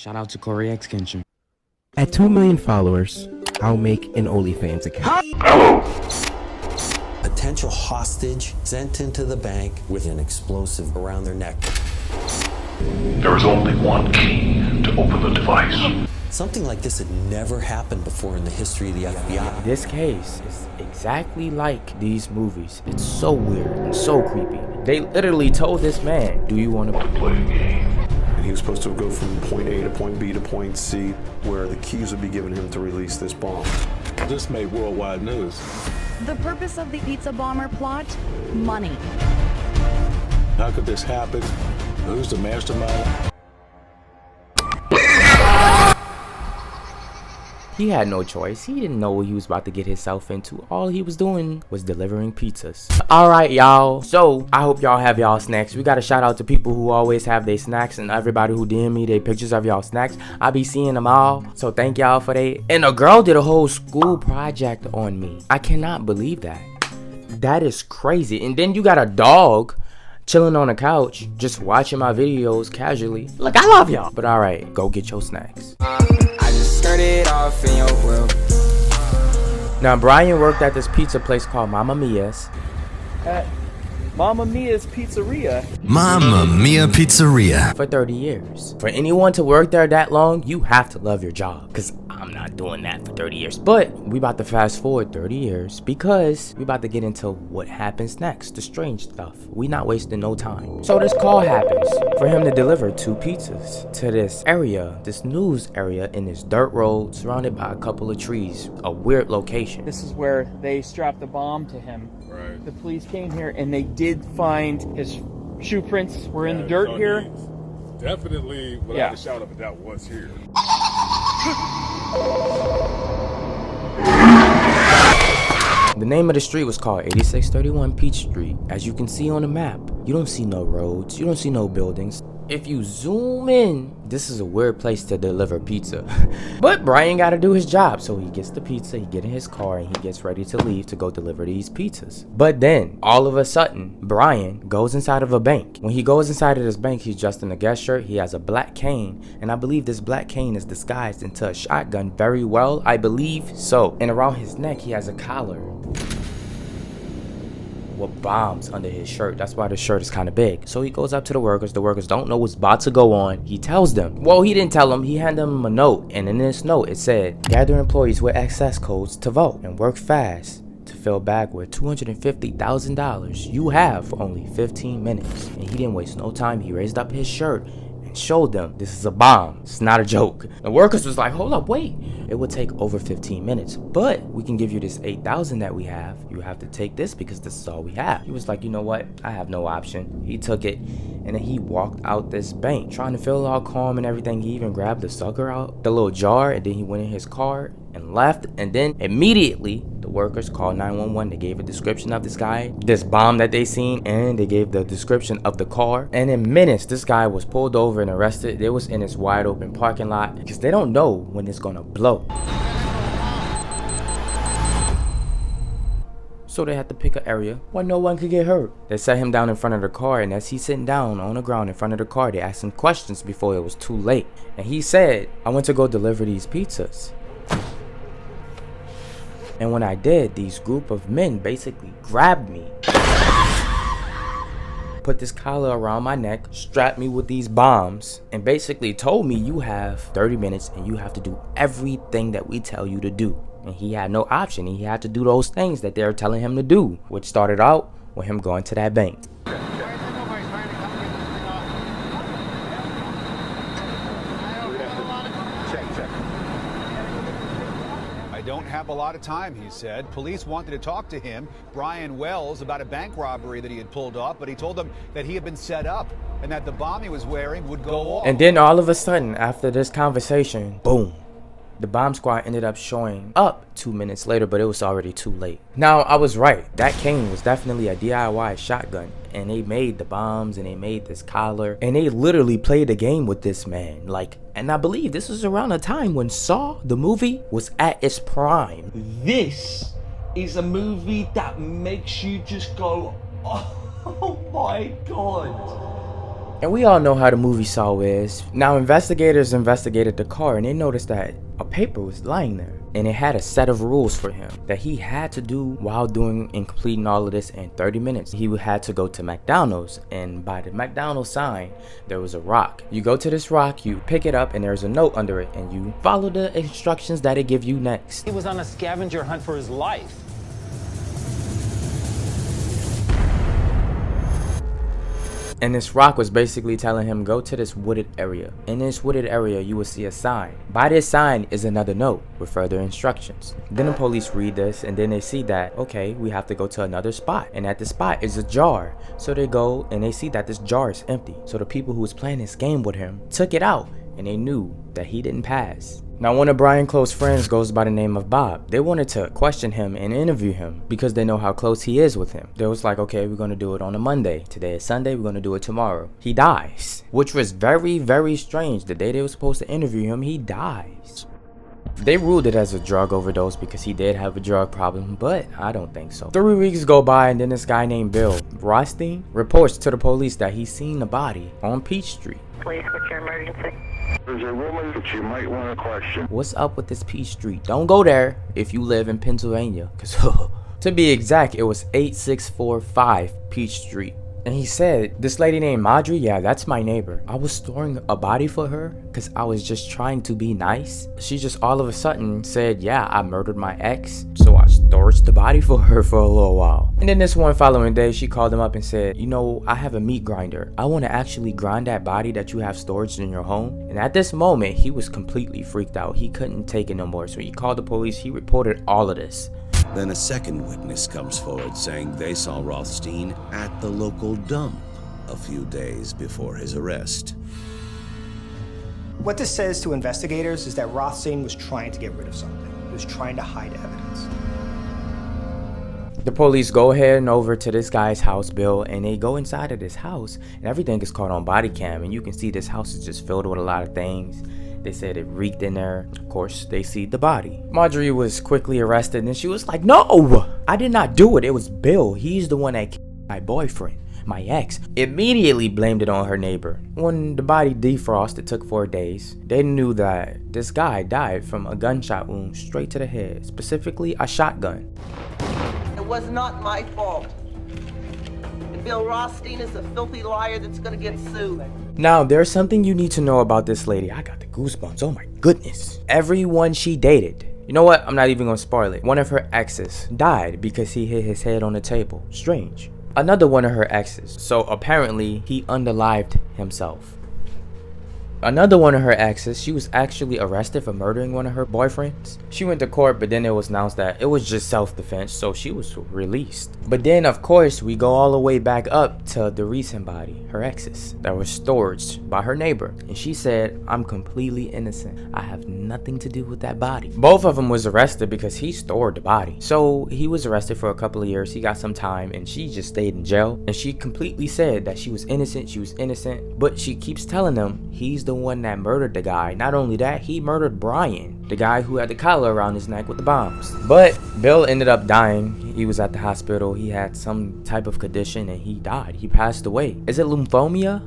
Shout out to Corey X Kenshin. At 2 million followers, I'll make an OnlyFans account. Potential hostage sent into the bank with an explosive around their neck. There is only one key to open the device. Something like this had never happened before in the history of the FBI. This case is exactly like these movies. It's so weird and so creepy. They literally told this man, do you want to Play a game. He was supposed to go from point A to point B to point C, where the keys would be given him to release this bomb. This made worldwide news. The purpose of the pizza bomber plot? Money. How could this happen? Who's the mastermind? He had no choice. He didn't know what he was about to get himself into. All he was doing was delivering pizzas. Alright, y'all. So, I hope y'all have y'all snacks. We got a shout out to people who always have their snacks and everybody who DM me their pictures of y'all snacks. I be seeing them all. So, thank y'all for that. And a girl did a whole school project on me. I cannot believe that. That is crazy. And then you got a dog chilling on the couch, just watching my videos casually. Look, I love y'all. But alright, go get your snacks. Started off in your world. Now, Brian worked at this pizza place called Mamma Mia's. At Mamma Mia's Pizzeria. Mamma Mia Pizzeria. For 30 years. For anyone to work there that long, you have to love your job. Because I'm not doing that for 30 years. But we about to fast forward 30 years because we about to get into what happens next. The strange stuff. We not wasting no time. So this call happens for him to deliver 2 pizzas to this area, this news area in this dirt road surrounded by a couple of trees. A weird location. This is where they strapped the bomb to him. Right. The police came here and they did find his shoe prints were in the dirt so here. Definitely without a shout out, that was here. The name of the street was called 8631 Peach Street. As you can see on the map, you don't see no roads, you don't see no buildings. If you zoom in, this is a weird place to deliver pizza. But Brian gotta do his job, so he gets the pizza, he gets in his car, and he gets ready to leave to go deliver these pizzas. But then, all of a sudden, Brian goes inside of a bank. When he goes inside of this bank, he's dressed in a guest shirt, he has a black cane, and I believe this black cane is disguised into a shotgun very well, I believe so. And around his neck, he has a collar with bombs under his shirt. That's why the shirt is kind of big. So he goes up to the workers don't know what's about to go on. He tells them, well, he didn't tell them, he handed them a note, and in this note it said, gather employees with access codes to vote and work fast to fill back with $250,000 you have for only 15 minutes. And he didn't waste no time. He raised up his shirt and showed them this is a bomb. It's not a joke. The workers was like, hold up, wait. It would take over 15 minutes, but we can give you this 8,000 that we have. You have to take this because this is all we have. He was like, you know what? I have no option. He took it, and then he walked out this bank, trying to feel all calm and everything. He even grabbed the sucker out, the little jar, and then he went in his car and left. And then immediately, the workers called 911. They gave a description of this guy, this bomb that they seen, and they gave the description of the car. And in minutes, this guy was pulled over and arrested. They was in this wide open parking lot because they don't know when it's gonna blow. So they had to pick an area where no one could get hurt. They set him down in front of the car, and as he's sitting down on the ground in front of the car, they asked him questions before it was too late. And he said, I went to go deliver these pizzas. And when I did, these group of men basically grabbed me, put this collar around my neck, strapped me with these bombs, and basically told me you have 30 minutes and you have to do everything that we tell you to do. And he had no option. He had to do those things that they're telling him to do, which started out with him going to that bank. Don't have a lot of time, he said. Police wanted to talk to him, Brian Wells, about a bank robbery that he had pulled off, but he told them that he had been set up and that the bomb he was wearing would go off. And then all of a sudden, after this conversation, boom, the bomb squad ended up showing up 2 minutes later, but it was already too late. Now, I was right. That cane was definitely a DIY shotgun, and they made the bombs and they made this collar, and they literally played the game with this man. And I believe this was around a time when Saw, the movie, was at its prime. This is a movie that makes you just go, oh my God. And we all know how the movie Saw is. Now investigators investigated the car and they noticed that a paper was lying there. And it had a set of rules for him that he had to do while doing and completing all of this in 30 minutes. He had to go to McDonald's, and by the McDonald's sign, there was a rock. You go to this rock, you pick it up, and there's a note under it, and you follow the instructions that it give you next. He was on a scavenger hunt for his life. And this rock was basically telling him, go to this wooded area. In this wooded area, you will see a sign. By this sign is another note with further instructions. Then the police read this and then they see that, okay, we have to go to another spot. And at the spot is a jar. So they go and they see that this jar is empty. So the people who was playing this game with him took it out and they knew that he didn't pass. Now one of Brian's close friends goes by the name of Bob. They wanted to question him and interview him because they know how close he is with him. They was like, okay, we're going to do it on a Monday. Today is Sunday, we're going to do it tomorrow. He dies, which was very, very strange. The day they were supposed to interview him, he dies. They ruled it as a drug overdose because he did have a drug problem, but I don't think so. 3 weeks go by and then this guy named Bill Ras.v reports to the police that he's seen a body on Peach Street. Please, what's your emergency? There's a woman that you might want to question. What's up with this Peach Street? Don't go there if you live in Pennsylvania, because to be exact, it was 8645 Peach Street. And he said, this lady named Marjorie, yeah, that's my neighbor. I was storing a body for her because I was just trying to be nice. She just all of a sudden said, yeah, I murdered my ex. So I stored the body for her for a little while. And then this one following day, she called him up and said, you know, I have a meat grinder. I want to actually grind that body that you have stored in your home. And at this moment, he was completely freaked out. He couldn't take it no more. So he called the police. He reported all of this. Then a second witness comes forward saying they saw Rothstein at the local dump a few days before his arrest. What this says to investigators is that Rothstein was trying to get rid of something. He was trying to hide evidence. The police go ahead and over to this guy's house, Bill, and they go inside of this house and everything is caught on body cam, and you can see this house is just filled with a lot of things. They said it reeked in there. Of course, they see the body. Marjorie was quickly arrested and she was like, no, I did not do it. It was Bill. He's the one that killed my boyfriend, my ex. Immediately blamed it on her neighbor. When the body defrosted, it took 4 days. They knew that this guy died from a gunshot wound straight to the head, specifically a shotgun. It was not my fault. Bill Rothstein is a filthy liar that's gonna get sued. Now, there's something you need to know about this lady. I got the goosebumps. Oh my goodness. Everyone she dated. You know what? I'm not even gonna spoil it. One of her exes died because he hit his head on the table. Strange. Another one of her exes. So apparently he unalived himself. Another one of her exes, she was actually arrested for murdering one of her boyfriends. She went to court, but then it was announced that it was just self-defense, so she was released. But then, of course, we go all the way back up to the recent body, her exes, that were stored by her neighbor. And she said, I'm completely innocent. I have nothing to do with that body. Both of them was arrested because he stored the body. So he was arrested for a couple of years. He got some time and she just stayed in jail. And she completely said that she was innocent, but she keeps telling them he's the one that murdered the guy. Not only that, he murdered Brian, the guy who had the collar around his neck with the bombs. But Bill ended up dying. He was at the hospital. He had some type of condition and he died. He passed away. Is it lymphoma?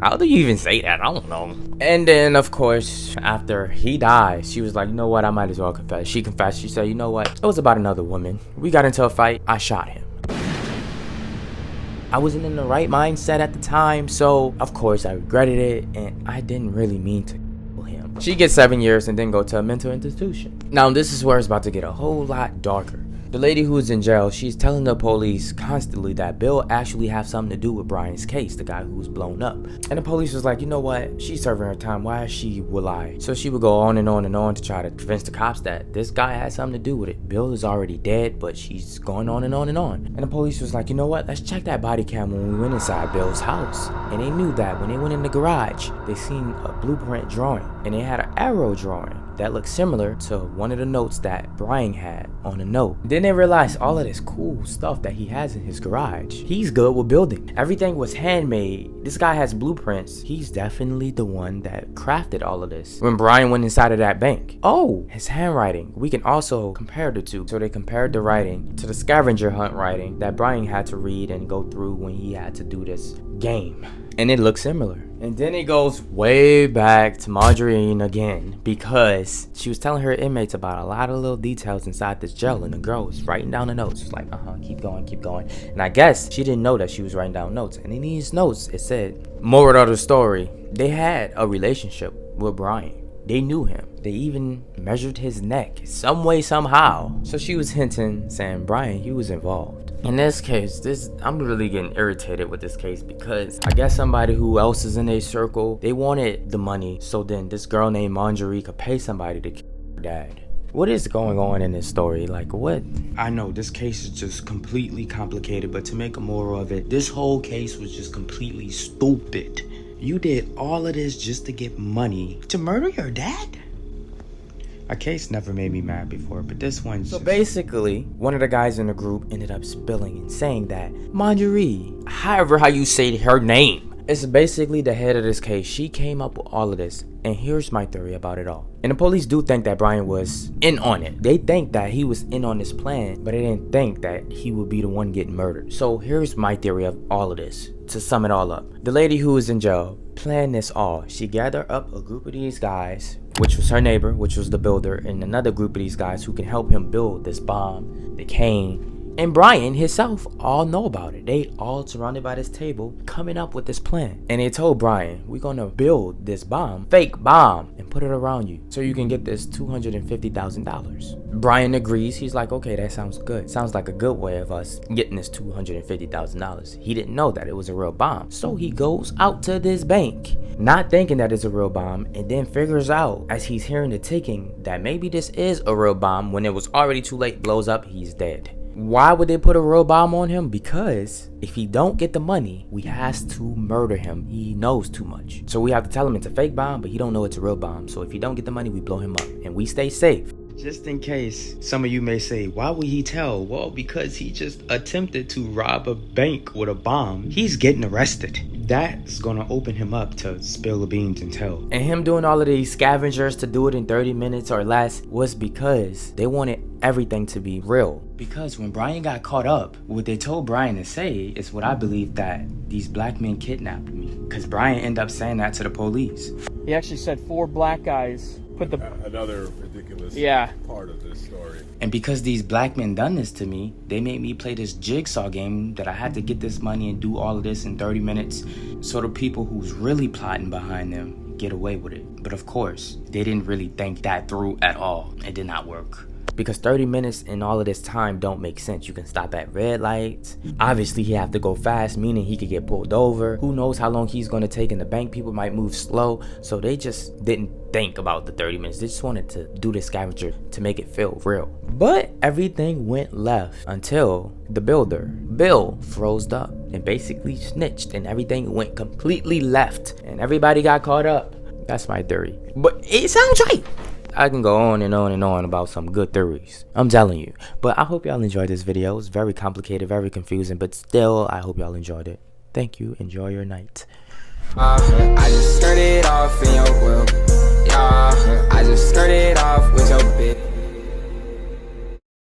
How do you even say that? I don't know. And then, of course, after he died, she was like, you know what? I might as well confess. She confessed. She said, you know what? It was about another woman. We got into a fight. I shot him. I wasn't in the right mindset at the time, so of course I regretted it and I didn't really mean to kill him. She gets 7 years and then go to a mental institution. Now this is where it's about to get a whole lot darker. The lady who's in jail, she's telling the police constantly that Bill actually have something to do with Brian's case, the guy who was blown up. And the police was like, you know what? She's serving her time. Why she will lie? So she would go on and on and on to try to convince the cops that this guy had something to do with it. Bill is already dead, but she's going on and on and on. And the police was like, you know what? Let's check that body cam when we went inside Bill's house. And they knew that when they went in the garage, they seen a blueprint drawing. And they had an arrow drawing that looked similar to one of the notes that Brian had on a note. Then they realized all of this cool stuff that he has in his garage. He's good with building. Everything was handmade. This guy has blueprints. He's definitely the one that crafted all of this. When Brian went inside of that bank, oh, his handwriting. We can also compare the two. So they compared the writing to the scavenger hunt writing that Brian had to read and go through when he had to do this game. And it looks similar. And then it goes way back to Margarine again, because she was telling her inmates about a lot of little details inside this jail, and the girl was writing down the notes. It's like, keep going, keep going. And I guess she didn't know that she was writing down notes. And in these notes, it said, moral of the story, they had a relationship with Brian. They knew him. They even measured his neck some way, somehow. So she was hinting, saying Brian, he was involved. In this case, I'm really getting irritated with this case, because I guess somebody who else is in a circle, they wanted the money, so then this girl named Marjorie could pay somebody to kill her dad. What is going on in this story? Like, what? I know this case is just completely complicated, but to make a moral of it, this whole case was just completely stupid. You did all of this just to get money to murder your dad? A case never made me mad before, but this one. So basically, one of the guys in the group ended up spilling and saying that Marjorie, however how you say her name, is basically the head of this case. She came up with all of this, and here's my theory about it all. And the police do think that Brian was in on it. They think that he was in on this plan, but they didn't think that he would be the one getting murdered. So here's my theory of all of this, to sum it all up. The lady who was in jail planned this all. She gathered up a group of these guys, which was her neighbor, which was the builder, and another group of these guys who can help him build this bomb, the cane, and Brian himself all know about it. They all surrounded by this table coming up with this plan. And they told Brian, we're gonna build this bomb, fake bomb, and put it around you so you can get this $250,000. Brian agrees. He's like, okay, that sounds good. Sounds like a good way of us getting this $250,000. He didn't know that it was a real bomb. So he goes out to this bank, not thinking that it's a real bomb, and then figures out as he's hearing the ticking that maybe this is a real bomb. When it was already too late, blows up, he's dead. Why would they put a real bomb on him? Because if he don't get the money, we has to murder him. He knows too much. So we have to tell him it's a fake bomb, but he don't know it's a real bomb. So if he don't get the money, we blow him up and we stay safe. Just in case some of you may say, why would he tell? Well, because he just attempted to rob a bank with a bomb. He's getting arrested. That's gonna open him up to spill the beans and tell. And him doing all of these scavengers to do it in 30 minutes or less was because they wanted everything to be real. Because when Brian got caught up, what they told Brian to say is what I believe, that these black men kidnapped me. Because Brian ended up saying that to the police. He actually said 4 black guys put the... Another ridiculous part of this story. And because these black men done this to me, they made me play this Jigsaw game that I had to get this money and do all of this in 30 minutes. So the people who's really plotting behind them get away with it. But of course, they didn't really think that through at all. It did not work. Because 30 minutes in all of this time don't make sense. You can stop at red lights. Obviously, he have to go fast, meaning he could get pulled over. Who knows how long he's going to take in the bank. People might move slow. So they just didn't think about the 30 minutes. They just wanted to do the scavenger to make it feel real. But everything went left until the builder, Bill, froze up and basically snitched, and everything went completely left and everybody got caught up. That's my theory. But it sounds right. I can go on and on and on about some good theories, I'm telling you. But I hope y'all enjoyed this video. It's very complicated, very confusing, but still, I hope y'all enjoyed it. Thank you. Enjoy your night. I just started off in your world. Yeah, I just started off with your bitch.